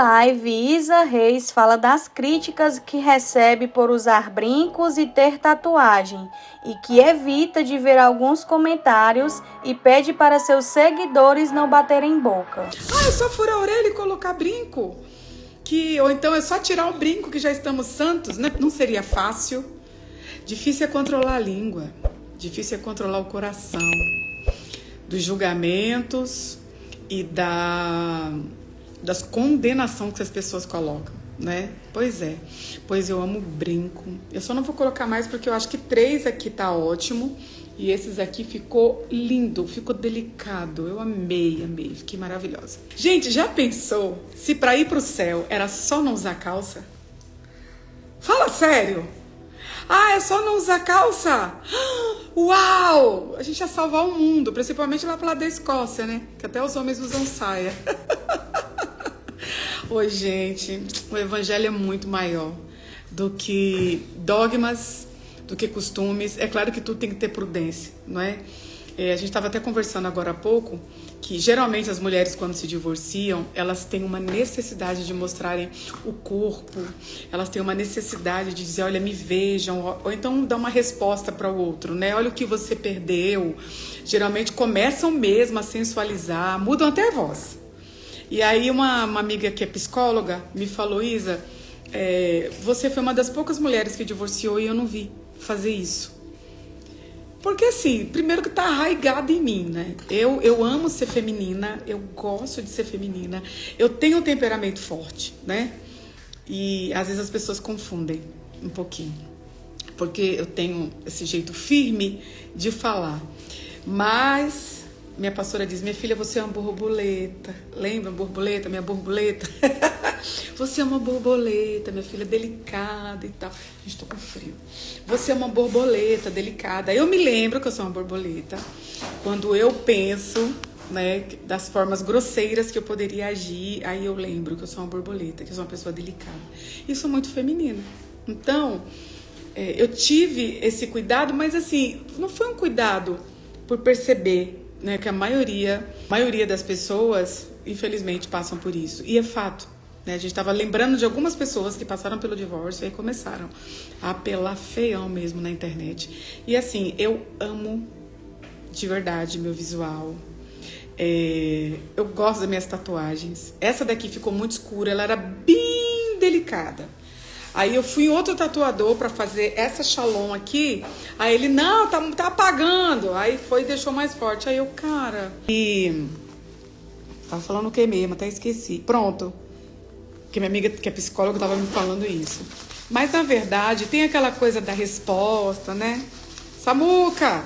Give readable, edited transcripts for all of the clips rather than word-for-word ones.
live, Isa Reis fala das críticas que recebe por usar brincos e ter tatuagem e que evita de ver alguns comentários e pede para seus seguidores não baterem boca. É só furar a orelha e colocar brinco? Ou então é só tirar o brinco que já estamos santos, né? Não seria fácil. Difícil é controlar a língua, difícil é controlar o coração dos julgamentos e das condenações que as pessoas colocam, né? Pois é, pois eu amo brinco. Eu só não vou colocar mais porque eu acho que 3 aqui tá ótimo e esses aqui ficou lindo, ficou delicado. Eu amei, fiquei maravilhosa. Gente, já pensou se pra ir pro céu era só não usar calça? Fala sério! É só não usar calça? Uau! A gente ia salvar o mundo, principalmente lá pro lado da Escócia, né? Que até os homens usam saia. Oi, gente, o evangelho é muito maior do que dogmas, do que costumes. É claro que tudo tem que ter prudência, não é? A gente estava até conversando agora há pouco que geralmente as mulheres quando se divorciam, elas têm uma necessidade de mostrarem o corpo, elas têm uma necessidade de dizer, olha, me vejam, ou então dar uma resposta para o outro, né? Olha o que você perdeu. Geralmente começam mesmo a sensualizar, mudam até a voz. E aí uma amiga que é psicóloga me falou, Isa, você foi uma das poucas mulheres que divorciou e eu não vi fazer isso. Porque assim, primeiro que tá arraigado em mim, né? Eu amo ser feminina, eu gosto de ser feminina, eu tenho um temperamento forte, né? E às vezes as pessoas confundem um pouquinho, porque eu tenho esse jeito firme de falar. Mas minha pastora diz, minha filha, você é uma borboleta. Lembra, borboleta, minha borboleta? Você é uma borboleta, minha filha, delicada e tal. Gente, tô com frio. Você é uma borboleta delicada. Eu me lembro que eu sou uma borboleta quando eu penso, né, das formas grosseiras que eu poderia agir. Aí eu lembro que eu sou uma borboleta, que eu sou uma pessoa delicada. E sou muito feminina. Então, eu tive esse cuidado, mas assim, não foi um cuidado por perceber, né, que a maioria das pessoas, infelizmente, passam por isso. E é fato. Né? A gente estava lembrando de algumas pessoas que passaram pelo divórcio e aí começaram a apelar feião mesmo na internet. E assim, eu amo de verdade meu visual. Eu gosto das minhas tatuagens. Essa daqui ficou muito escura, ela era bem delicada. Aí eu fui em outro tatuador para fazer essa Shalom aqui. Aí ele, não, tá apagando. Aí foi e deixou mais forte. Aí eu, cara... E... Tava falando o que mesmo? Até esqueci. Pronto. Porque minha amiga, que é psicóloga, tava me falando isso. Mas, na verdade, tem aquela coisa da resposta, né? Samuca!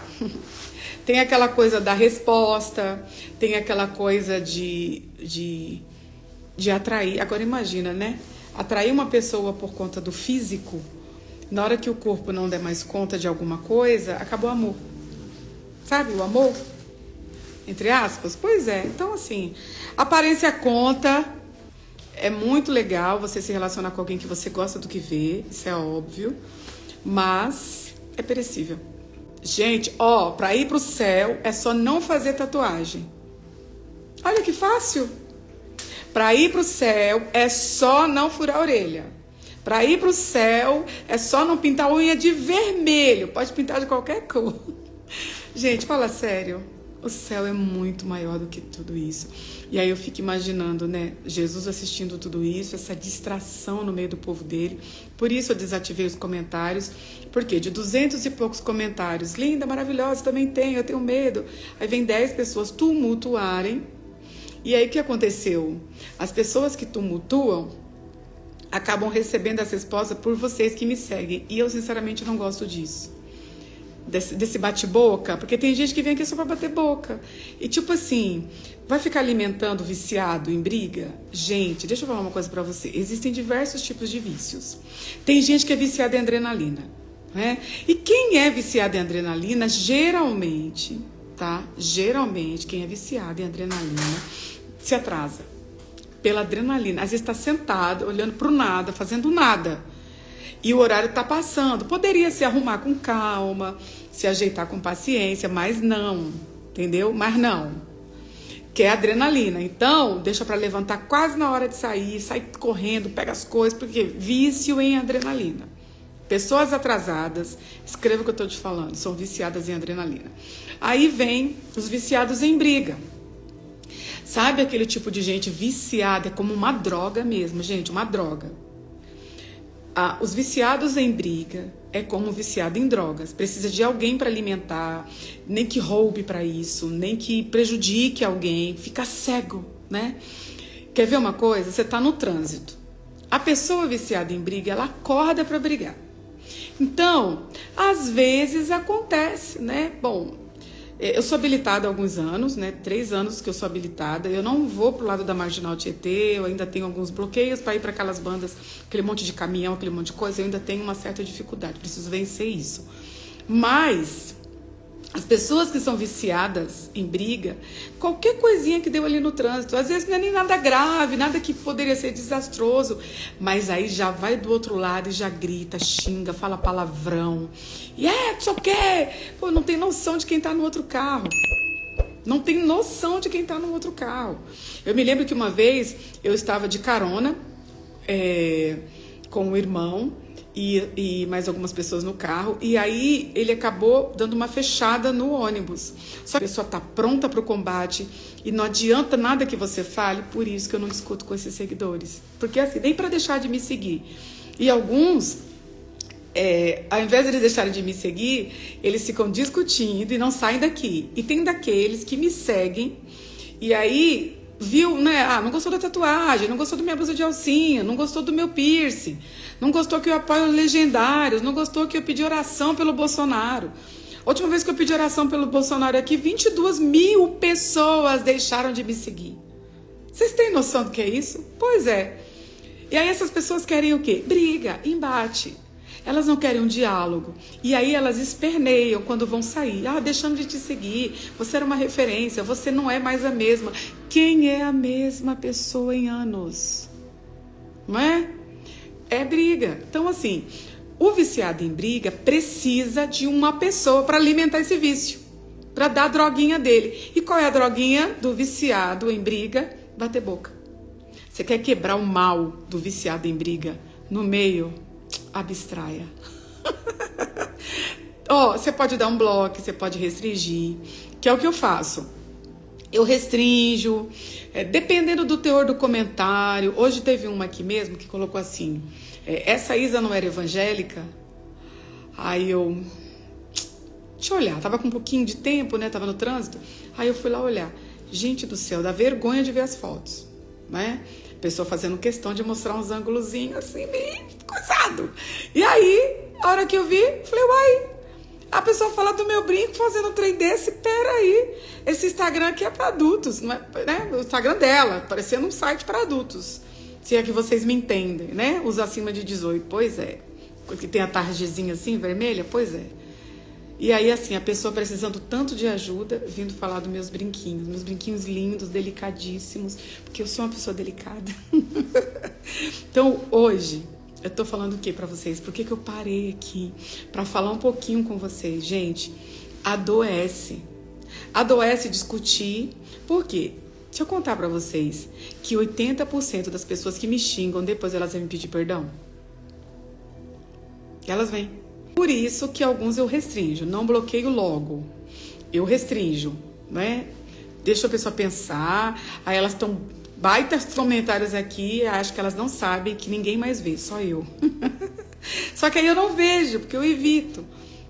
Tem aquela coisa da resposta. Tem aquela coisa de atrair. Agora, imagina, né? Atrair uma pessoa por conta do físico, na hora que o corpo não der mais conta de alguma coisa, acabou o amor. Sabe o amor? Entre aspas? Pois é. Então, assim, aparência conta. É muito legal você se relacionar com alguém que você gosta do que vê. Isso é óbvio. Mas é perecível. Gente, pra ir pro céu é só não fazer tatuagem. Olha que fácil. Para ir pro céu é só não furar a orelha. Para ir pro céu é só não pintar a unha de vermelho. Pode pintar de qualquer cor. Gente, fala sério. O céu é muito maior do que tudo isso. E aí eu fico imaginando, né? Jesus assistindo tudo isso, essa distração no meio do povo dele. Por isso eu desativei os comentários. Porque de 200 e poucos comentários, linda, maravilhosa, também tenho, eu tenho medo. Aí vem 10 pessoas tumultuarem. E aí o que aconteceu? As pessoas que tumultuam acabam recebendo as respostas por vocês que me seguem. E eu sinceramente não gosto disso. Desse bate-boca, porque tem gente que vem aqui só pra bater boca. E tipo assim, vai ficar alimentando viciado em briga? Gente, deixa eu falar uma coisa pra você. Existem diversos tipos de vícios. Tem gente que é viciada em adrenalina, né? E quem é viciado em adrenalina, geralmente, tá? Geralmente, quem é viciado em adrenalina se atrasa pela adrenalina. Às vezes está sentado, olhando para o nada, fazendo nada. E o horário está passando. Poderia se arrumar com calma, se ajeitar com paciência, mas não. Entendeu? Mas não. que é adrenalina. Então, deixa para levantar quase na hora de sair, sai correndo, pega as coisas, porque vício em adrenalina. Pessoas atrasadas, escreva o que eu estou te falando, são viciadas em adrenalina. Aí vem os viciados em briga. Sabe aquele tipo de gente viciada, é como uma droga mesmo, gente, uma droga. Os viciados em briga é como viciado em drogas. Precisa de alguém para alimentar, nem que roube para isso, nem que prejudique alguém, fica cego, né? Quer ver uma coisa? Você está no trânsito. A pessoa viciada em briga, ela acorda para brigar. Então, às vezes acontece, né? Bom, eu sou habilitada há alguns anos, né? 3 anos que eu sou habilitada. Eu não vou pro lado da Marginal Tietê, eu ainda tenho alguns bloqueios para ir para aquelas bandas, aquele monte de caminhão, aquele monte de coisa. Eu ainda tenho uma certa dificuldade, preciso vencer isso. Mas as pessoas que são viciadas em briga, qualquer coisinha que deu ali no trânsito, às vezes não é nem nada grave, nada que poderia ser desastroso, mas aí já vai do outro lado e já grita, xinga, fala palavrão. E não sei o quê. Pô, não tem noção de quem tá no outro carro. Não tem noção de quem tá no outro carro. Eu me lembro que uma vez eu estava de carona com um irmão, e mais algumas pessoas no carro, e aí ele acabou dando uma fechada no ônibus. Só que a pessoa tá pronta para o combate e não adianta nada que você fale, por isso que eu não discuto com esses seguidores. Porque assim, nem para deixar de me seguir. E alguns, ao invés de eles deixarem de me seguir, eles ficam discutindo e não saem daqui. E tem daqueles que me seguem, e aí viu, né? Não gostou da tatuagem, não gostou da minha blusa de alcinha, não gostou do meu piercing, não gostou que eu apoio legendários, não gostou que eu pedi oração pelo Bolsonaro. A última vez que eu pedi oração pelo Bolsonaro aqui, 22 mil pessoas deixaram de me seguir. Vocês têm noção do que é isso? Pois é. E aí essas pessoas querem o quê? Briga, embate. Elas não querem um diálogo. E aí elas esperneiam quando vão sair. Deixando de te seguir. Você era uma referência. Você não é mais a mesma. Quem é a mesma pessoa em anos? Não é? É briga. Então, assim, o viciado em briga precisa de uma pessoa para alimentar esse vício. Para dar a droguinha dele. E qual é a droguinha do viciado em briga? Bater boca. Você quer quebrar o mal do viciado em briga no meio? Abstraia. Você pode dar um bloco, você pode restringir, que é o que eu faço. Eu restringo, dependendo do teor do comentário. Hoje teve uma aqui mesmo que colocou assim: essa Isa não era evangélica? Aí eu... Deixa eu olhar, tava com um pouquinho de tempo, né? Tava no trânsito. Aí eu fui lá olhar. Gente do céu, dá vergonha de ver as fotos, né? Pessoa fazendo questão de mostrar uns ângulozinhos assim, bem coisado. E aí, a hora que eu vi, falei, uai, a pessoa fala do meu brinco fazendo um trem desse, peraí, esse Instagram aqui é para adultos, não é, né? O Instagram dela, parecendo um site para adultos. Se é que vocês me entendem, né? Os acima de 18, pois é. Que tem a tarjezinha assim, vermelha, pois é. E aí, assim, a pessoa precisando tanto de ajuda, vindo falar dos meus brinquinhos lindos, delicadíssimos, porque eu sou uma pessoa delicada. Então, hoje, eu tô falando o que pra vocês? Por que eu parei aqui? Pra falar um pouquinho com vocês. Gente, adoece. Adoece discutir. Por quê? Deixa eu contar pra vocês que 80% das pessoas que me xingam, depois elas vêm me pedir perdão. Elas vêm. Por isso que alguns eu restringo, não bloqueio logo, eu restringo, né? Deixo a pessoa pensar, aí elas estão baitas comentários aqui, acho que elas não sabem que ninguém mais vê, só eu. Só que aí eu não vejo, porque eu evito.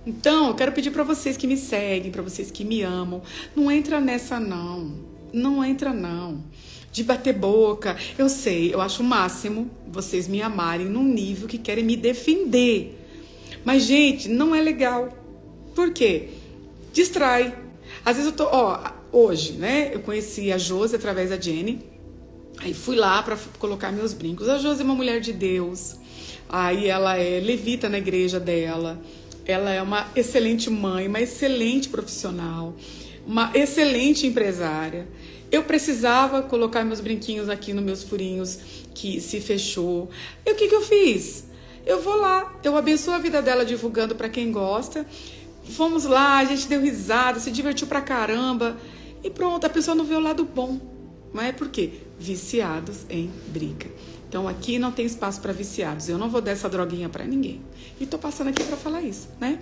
Então, eu quero pedir para vocês que me seguem, para vocês que me amam, não entra nessa não, não entra não. De bater boca, eu sei, eu acho o máximo vocês me amarem num nível que querem me defender. Mas, gente, não é legal. Por quê? Distrai. Às vezes eu tô... hoje, né? Eu conheci a Josi através da Jenny. Aí fui lá pra colocar meus brincos. A Josi é uma mulher de Deus. Aí ela é levita na igreja dela. Ela é uma excelente mãe, uma excelente profissional, uma excelente empresária. Eu precisava colocar meus brinquinhos aqui nos meus furinhos que se fechou. E o que eu fiz? Eu vou lá, eu abençoo a vida dela divulgando para quem gosta. Fomos lá, a gente deu risada, se divertiu pra caramba. E pronto, a pessoa não vê o lado bom. Não é por quê? Viciados em briga. Então aqui não tem espaço para viciados. Eu não vou dar essa droguinha para ninguém. E tô passando aqui para falar isso, né?